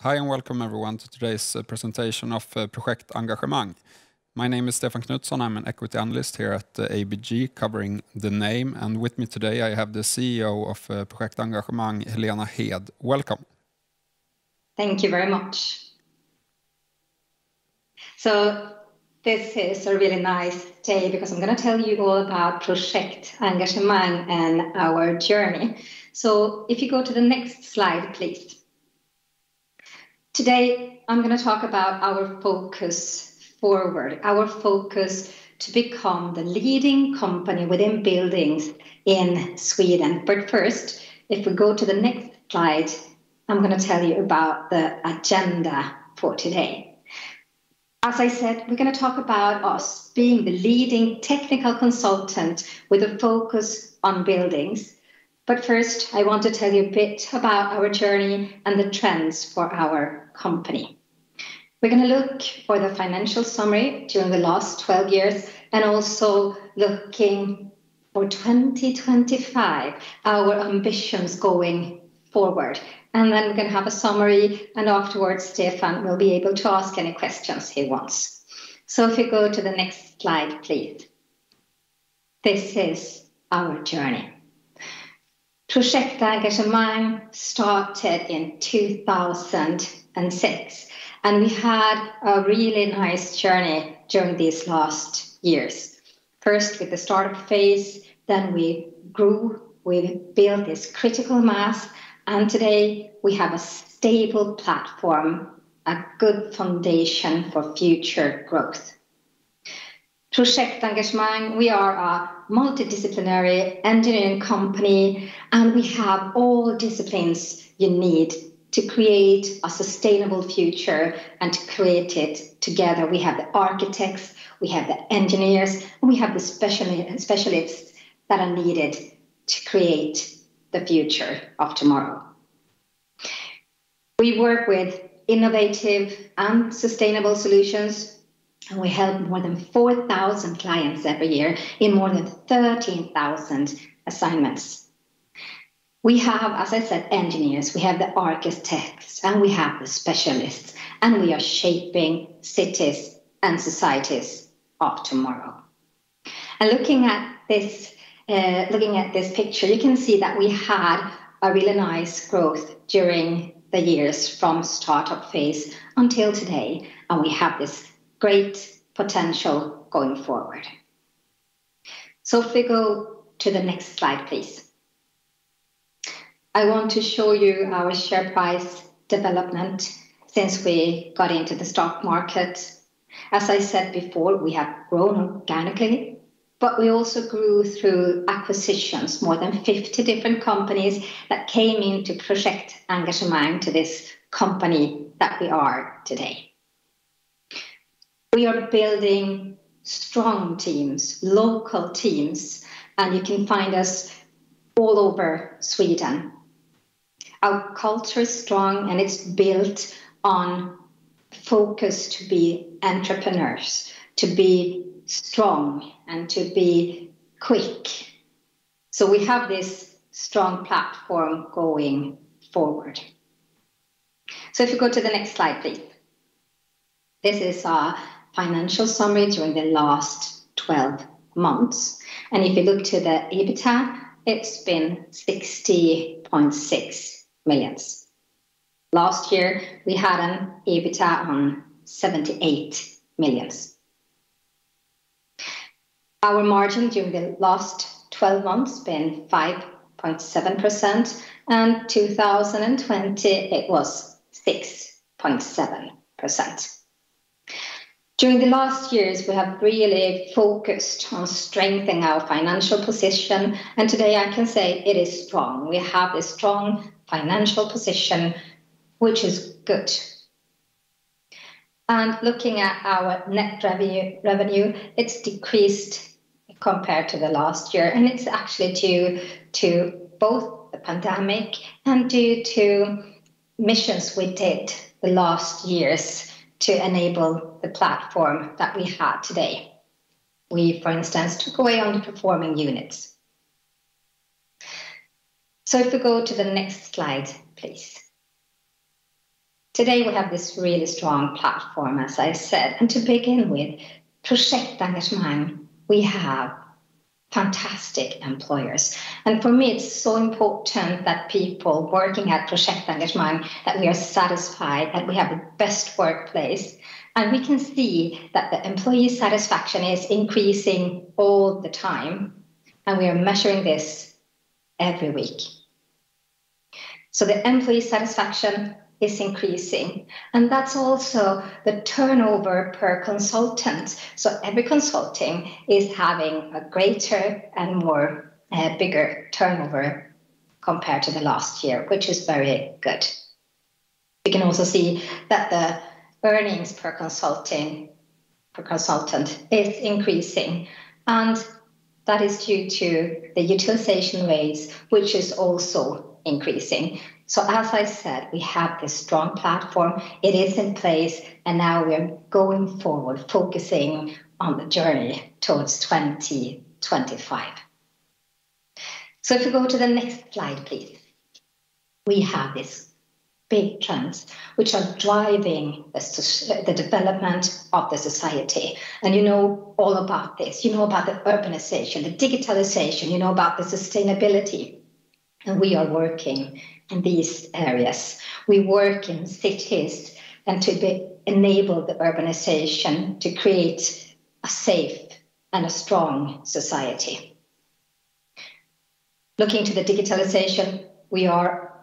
Hi and welcome everyone to today's presentation of Projektengagemang. My name is Stefan Knutsson. I'm an equity analyst here at ABG covering the name, and with me today I have the CEO of Projektengagemang, Helena Hed. Welcome. Thank you very much. So this is a really nice day because I'm going to tell you all about Projektengagemang and our journey. So if you go to the next slide, please. Today, I'm going to talk about our focus forward, our focus to become the leading company within buildings in Sweden. But first, if we go to the next slide, I'm going to tell you about the agenda for today. As I said, we're going to talk about us being the leading technical consultant with a focus on buildings. But first, I want to tell you a bit about our journey and the trends for our company. We're going to look for the financial summary during the last 12 years and also looking for 2025, our ambitions going forward. And then we're going to have a summary, and afterwards Stefan will be able to ask any questions he wants. So if you go to the next slide, please. This is our journey. Projektengagemang started in 2006, and we had a really nice journey during these last years. First with the startup phase, then we grew, we built this critical mass, and today we have a stable platform, a good foundation for future growth. Projektengagemang, we are a multidisciplinary engineering company, and we have all disciplines you need to create a sustainable future and to create it together. We have the architects, we have the engineers, and we have the specialists that are needed to create the future of tomorrow. We work with innovative and sustainable solutions, and we help more than 4,000 clients every year in more than 13,000 assignments. We have, as I said, engineers, we have the architects, and we have the specialists, and we are shaping cities and societies of tomorrow. And looking at this picture, you can see that we had a really nice growth during the years from startup phase until today, and we have this great potential going forward. So if we go to the next slide, please. I want to show you our share price development since we got into the stock market. As I said before, we have grown organically, but we also grew through acquisitions, more than 50 different companies that came into Projektengagemang, to this company that we are today. We are building strong teams, local teams, and you can find us all over Sweden. Our culture is strong, and it's built on focus to be entrepreneurs, to be strong and to be quick. So we have this strong platform going forward. So if you go to the next slide, please. This is our financial summary during the last 12 months. And if you look to the EBITDA, it's been 60.6 million. Last year, we had an EBITDA on 78 million. Our margin during the last 12 months been 5.7%, and 2020 it was 6.7%. During the last years, we have really focused on strengthening our financial position, and today I can say it is strong. We have a strong financial position, which is good. And looking at our net revenue, it's decreased compared to the last year, and it's actually due to both the pandemic and due to missions we did the last years to enable the platform that we have today. We, for instance, took away underperforming units. So if we go to the next slide, please. Today we have this really strong platform, as I said. And to begin with, Projektengagemang, we have fantastic employers. And for me, it's so important that people working at Projektengagemang, that we are satisfied, that we have the best workplace. And we can see that the employee satisfaction is increasing all the time. And we are measuring this every week. So the employee satisfaction is increasing. And that's also the turnover per consultant. So every consulting is having a greater and more bigger turnover compared to the last year, which is very good. We can also see that the earnings per consultant is increasing. And that is due to the utilization rates, which is also increasing. So as I said, we have this strong platform, it is in place, and now we're going forward, focusing on the journey towards 2025. So if you go to the next slide, please. We have these big trends which are driving the development of the society. And you know all about this. You know about the urbanization, the digitalization, you know about the sustainability. And we are working in these areas. We work in cities and to enable the urbanization to create a safe and a strong society. Looking to the digitalization, we are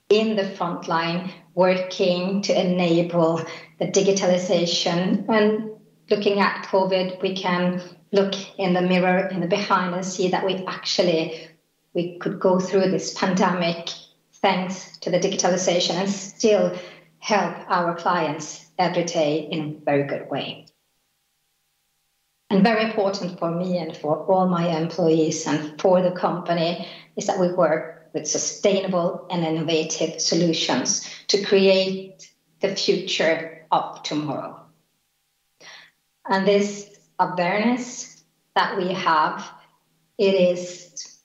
in the front line working to enable the digitalization. And looking at COVID, we can look in the mirror in the behind and see that we could go through this pandemic thanks to the digitalization and still help our clients every day in a very good way. And very important for me and for all my employees and for the company is that we work with sustainable and innovative solutions to create the future of tomorrow. And this awareness that we have, it is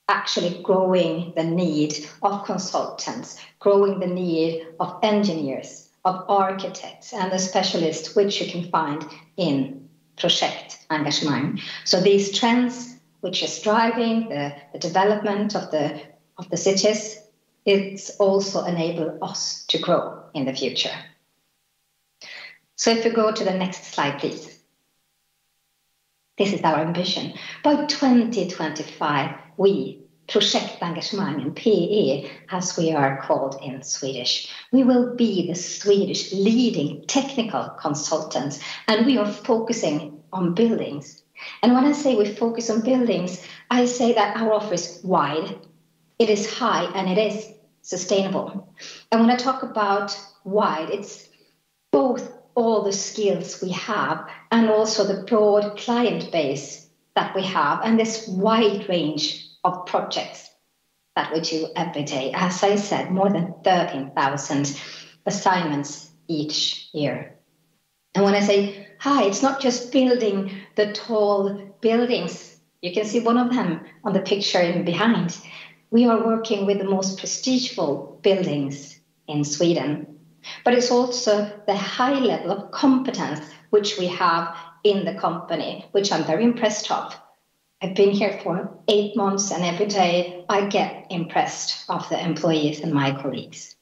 actually growing the need of consultants, growing the need of engineers, of architects, and the specialists, which you can find in Projektengagemang. So these trends, which is driving the development of the cities, it's also enable us to grow in the future. So if you go to the next slide, please. This is our ambition. By 2025, we, Projektengagemang and PE, as we are called in Swedish, we will be the Swedish leading technical consultants, and we are focusing on buildings. And when I say we focus on buildings, I say that our offer is wide, it is high, and it is sustainable. And when I talk about wide, it's both all the skills we have and also the broad client base that we have and this wide range of projects that we do every day. As I said, more than 13,000 assignments each year. And when I say high, it's not just building the tall buildings. You can see one of them on the picture in behind. We are working with the most prestigious buildings in Sweden. But it's also the high level of competence which we have in the company, which I'm very impressed of. I've been here for 8 months, and every day I get impressed of the employees and my colleagues.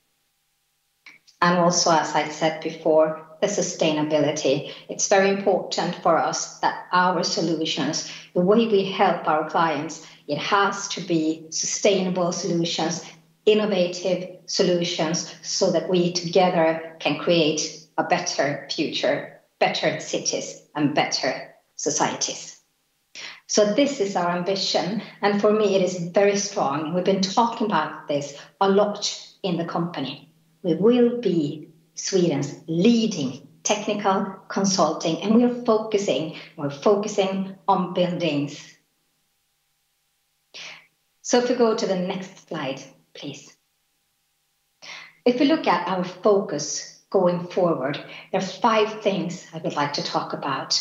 And also, as I said before, the sustainability. It's very important for us that our solutions, the way we help our clients, it has to be sustainable solutions, innovative solutions, so that we together can create a better future, better cities, and better societies. So this is our ambition, and for me it is very strong. We've been talking about this a lot in the company. We will be Sweden's leading technical consulting, and we're focusing on buildings. So if we go to the next slide, please. If we look at our focus going forward, there are 5 things I would like to talk about.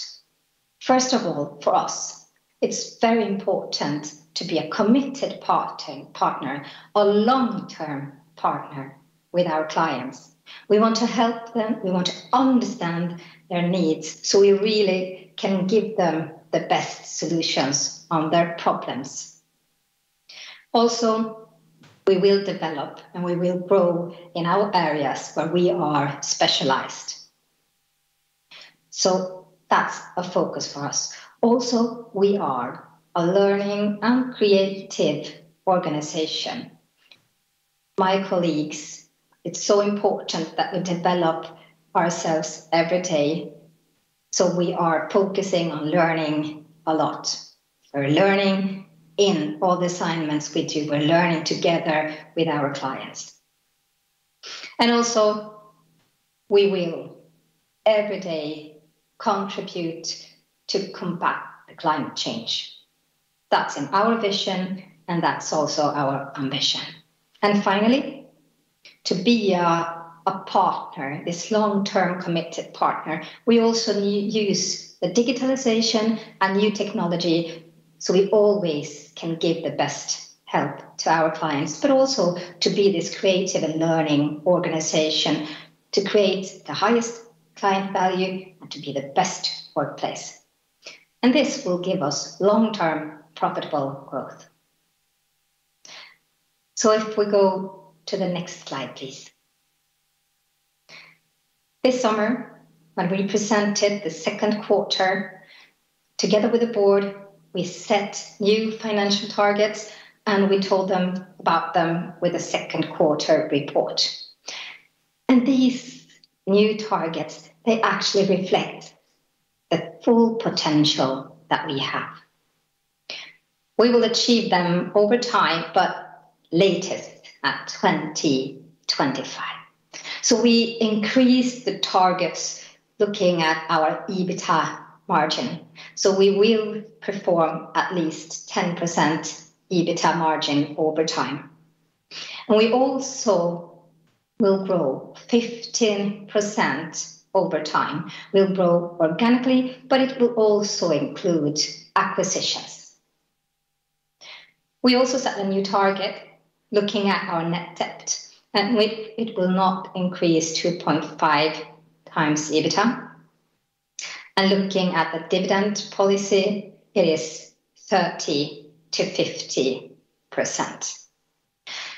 First of all, for us, it's very important to be a committed partner, a long-term partner with our clients. We want to help them. We want to understand their needs so we really can give them the best solutions on their problems. Also, we will develop and we will grow in our areas where we are specialized. So that's a focus for us. Also, we are a learning and creative organization. My colleagues, it's so important that we develop ourselves every day. So we are focusing on learning a lot. We're learning in all the assignments we do. We're learning together with our clients. And also, we will every day contribute to combat the climate change. That's in our vision, and that's also our ambition. And finally, to be a partner, this long-term committed partner, we also use the digitalization and new technology so we always can give the best help to our clients, but also to be this creative and learning organization to create the highest client value and to be the best workplace. And this will give us long-term profitable growth. So if we go to the next slide, please. This summer, when we presented the second quarter, together with the board, we set new financial targets and we told them about them with the second quarter report. And these new targets, they actually reflect the full potential that we have. We will achieve them over time, but latest at 2025. So we increased the targets looking at our EBITDA margin. So we will perform at least 10% EBITDA margin over time. And we also will grow 15% over time. We'll grow organically, but it will also include acquisitions. We also set a new target looking at our net debt, and it will not increase 2.5 times EBITDA. And looking at the dividend policy, it is 30 to 50%.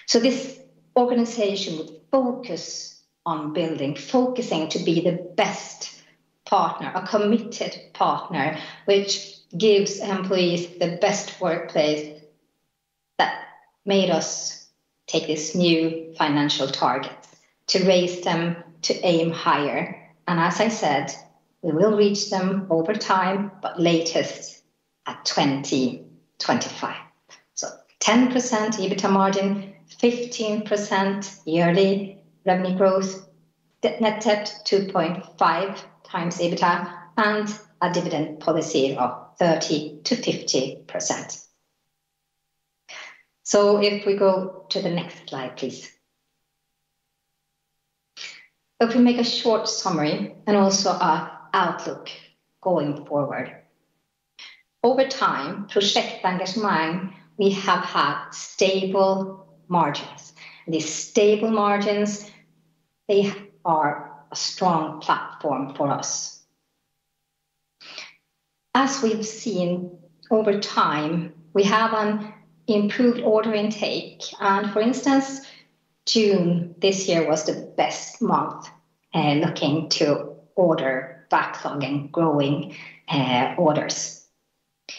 So this organization would focus on focusing to be the best partner, a committed partner, which gives employees the best workplace. That made us take this new financial target to raise them to aim higher. And as I said, we will reach them over time, but latest at 2025. So 10% EBITDA margin, 15% yearly revenue growth, net debt 2.5 times EBITDA, and a dividend policy of 30 to 50%. So if we go to the next slide, please. If we make a short summary and also an outlook going forward. Over time, Projektengagemang, we have had stable margins. These stable margins, they are a strong platform for us. As we've seen over time, we have an improved order intake. And for instance, June this year was the best month looking to order backlog and growing orders.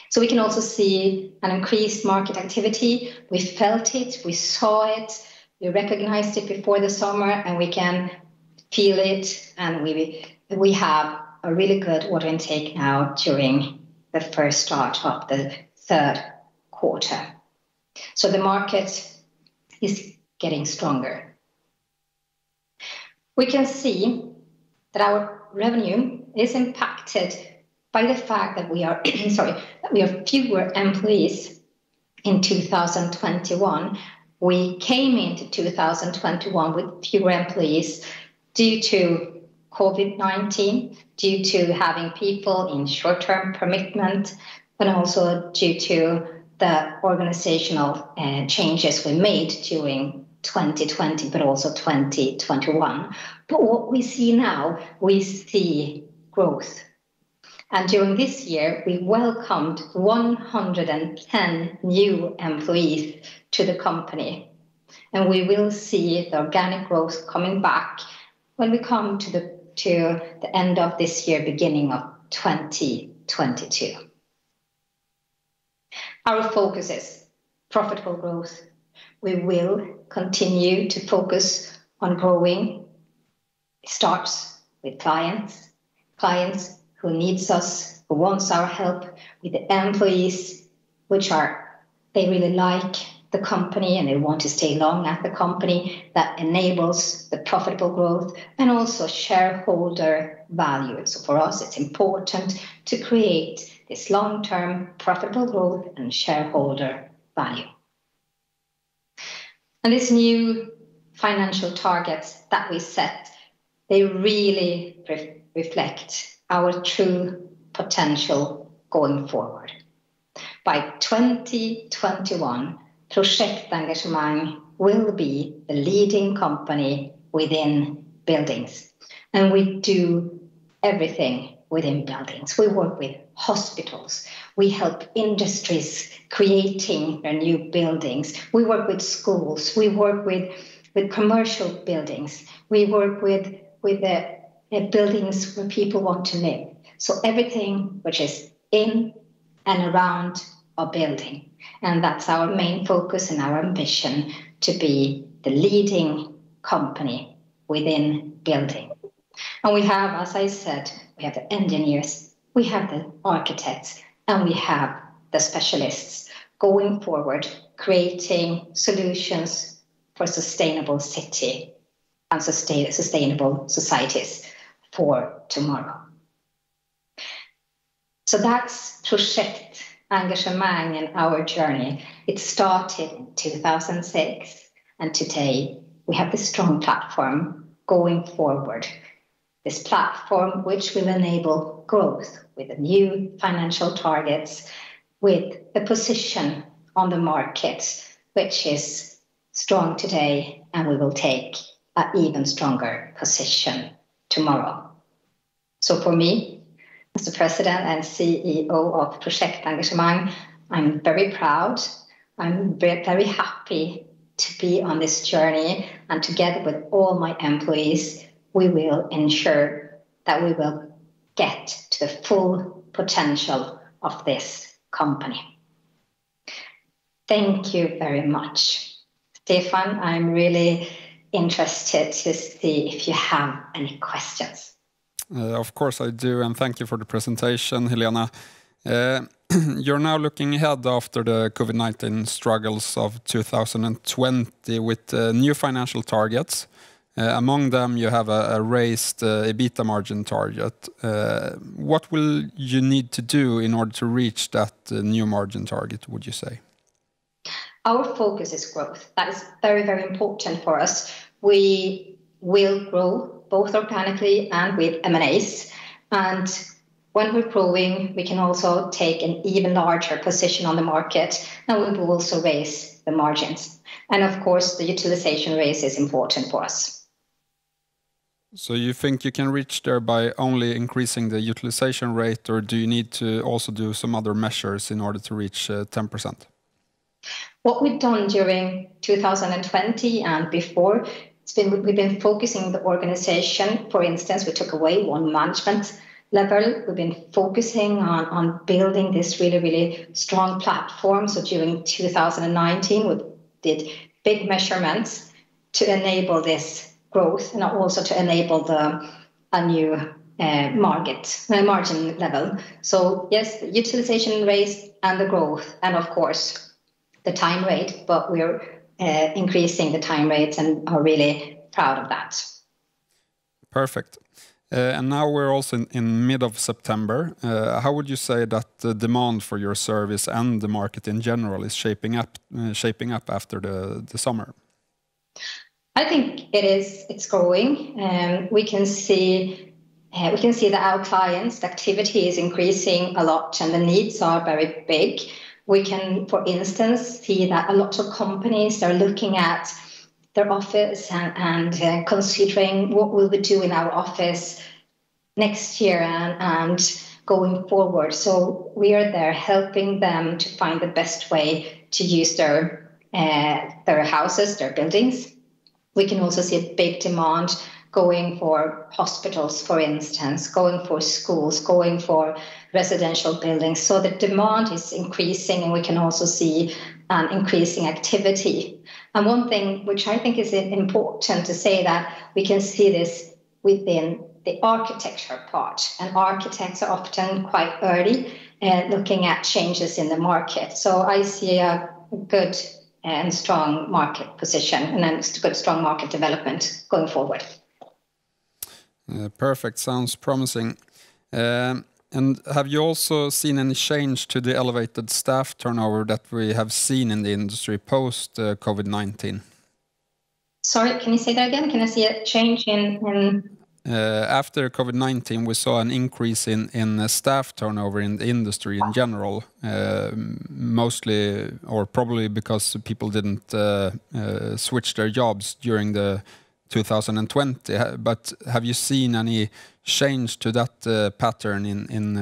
So we can also see an increased market activity. We felt it, we saw it, we recognized it before the summer, and we can feel it. And we have a really good order intake now during the first start of the third quarter. So the market is getting stronger. We can see that our revenue is impacted by the fact that we are fewer employees in 2021. We came into 2021 with fewer employees due to COVID-19, due to having people in short-term commitment, but also due to the organizational changes we made during 2020, but also 2021. But what we see now, we see growth. And during this year, we welcomed 110 new employees to the company. And we will see the organic growth coming back when we come to the end of this year, beginning of 2022. Our focus is profitable growth. We will continue to focus on growing. It starts with clients who needs us, who wants our help, with the employees, they really like the company and they want to stay long at the company. That enables the profitable growth and also shareholder value. So for us, it's important to create this long-term profitable growth and shareholder value. And these new financial targets that we set, they really reflect our true potential going forward. By 2021, Projektengagemang will be the leading company within buildings. And we do everything within buildings. We work with hospitals. We help industries creating their new buildings. We work with schools. We work with commercial buildings. We work with the buildings where people want to live. So everything which is in and around a building. And that's our main focus and our ambition, to be the leading company within building. And we have, as I said, we have the engineers, we have the architects, and we have the specialists going forward, creating solutions for sustainable city and sustainable societies for tomorrow. So that's Projektengagemang and our journey. It started in 2006, and today we have this strong platform going forward. This platform which will enable growth with the new financial targets, with a position on the market which is strong today, and we will take an even stronger position tomorrow. So for me, as the president and CEO of Projektengagemang, I'm very proud. I'm very happy to be on this journey, and together with all my employees, we will ensure that we will get to the full potential of this company. Thank you very much. Stefan, I'm really interested to see if you have any questions. Of course I do, and thank you for the presentation, Helena. You're now looking ahead after the COVID-19 struggles of 2020 with new financial targets. Among them, you have a raised EBITDA margin target. What will you need to do in order to reach that new margin target, would you say? Our focus is growth. That is very, very important for us. We will grow both organically and with M&As. And when we're growing, we can also take an even larger position on the market, and we will also raise the margins. And of course, the utilization rate is important for us. So you think you can reach there by only increasing the utilization rate, or do you need to also do some other measures in order to reach 10%? What we've done during 2020 and before, we've been focusing the organization. For instance, we took away one management level. We've been focusing on building this really, really strong platform. So during 2019, we did big measurements to enable this growth and also to enable a new margin level. So yes, the utilization rate and the growth, and of course the time rate, but we're increasing the time rates and are really proud of that. Perfect. And now we're also in mid of September. How would you say that the demand for your service and the market in general is shaping up after the summer? I think it's growing. We can see that our clients' activity is increasing a lot and the needs are very big. We can, for instance, see that a lot of companies are looking at their office and considering what will we do in our office next year and going forward. So we are there helping them to find the best way to use their houses, their buildings. We can also see a big demand going for hospitals, for instance, going for schools, going for residential buildings. So the demand is increasing, and we can also see increasing activity. And one thing which I think is important to say, that we can see this within the architecture part, and architects are often quite early looking at changes in the market. So I see a good and strong market position and a good strong market development going forward. Perfect. Sounds promising. And have you also seen any change to the elevated staff turnover that we have seen in the industry post COVID-19? Sorry, can you say that again? Can I see a change in... After COVID-19, we saw an increase in staff turnover in the industry in general, mostly or probably because people didn't switch their jobs during the 2020. But have you seen any change to that pattern in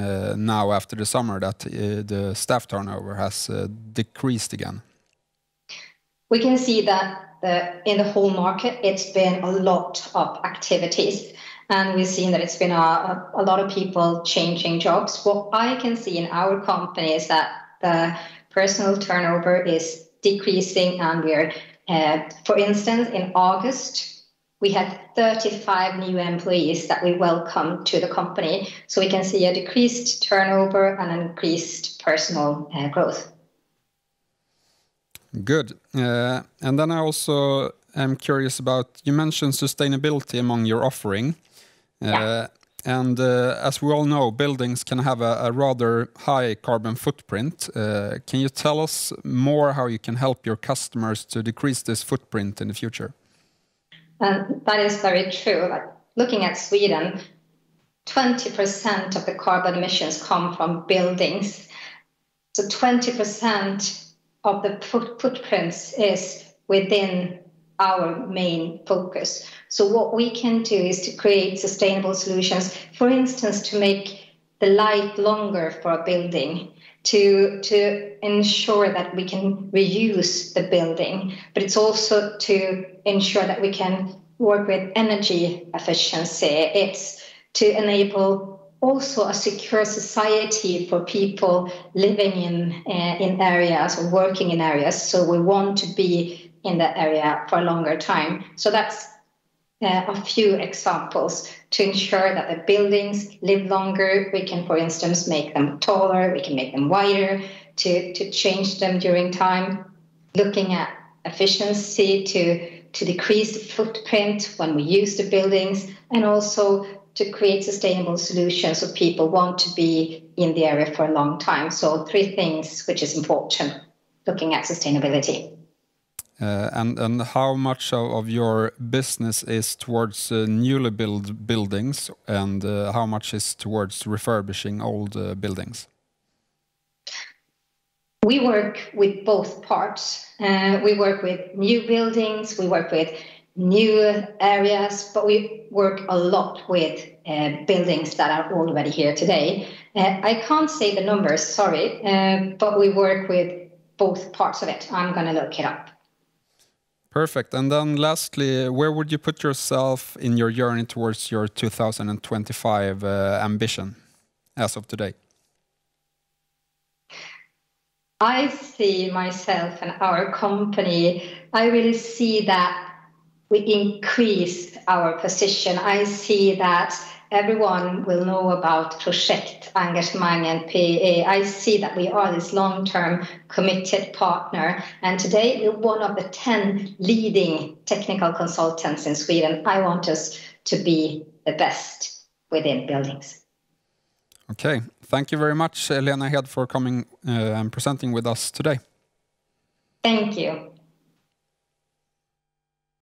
now after the summer, that the staff turnover has decreased again? We can see that in the whole market, it's been a lot of activities. And we've seen that it's been a lot of people changing jobs. What I can see in our company is that the personal turnover is decreasing, and we're, for instance, in August, we had 35 new employees that we welcomed to the company. So we can see a decreased turnover and an increased personal growth. Good. And then I also am curious about, you mentioned sustainability among your offering. And as we all know, buildings can have a rather high carbon footprint. Can you tell us more how you can help your customers to decrease this footprint in the future? That is very true. Like, looking at Sweden, 20% of the carbon emissions come from buildings. So 20% of the footprints is within our main focus. So what we can do is to create sustainable solutions, for instance, to make the life longer for a building, to ensure that we can reuse the building, but it's also to ensure that we can work with energy efficiency. It's to enable also a secure society for people living in areas or working in areas. So we want to be in that area for a longer time. So that's a few examples to ensure that the buildings live longer. We can, for instance, make them taller, we can make them wider, to change them during time, looking at efficiency to decrease the footprint when we use the buildings, and also to create sustainable solutions so people want to be in the area for a long time. So 3 things which is important looking at sustainability. And how much of your business is towards newly built buildings, and how much is towards refurbishing old buildings? We work with both parts. We work with new buildings, we work with new areas, but we work a lot with buildings that are already here today. I can't say the numbers, sorry, but we work with both parts of it. I'm going to look it up. Perfect. And then lastly, where would you put yourself in your journey towards your 2025 ambition as of today? I see myself and our company, I really see that we increase our position. I see that everyone will know about Projektengagemang and PA. I see that we are this long-term committed partner. And today we're one of the 10 leading technical consultants in Sweden. I want us to be the best within buildings. Okay. Thank you very much, Helena Hed, for coming and presenting with us today. Thank you.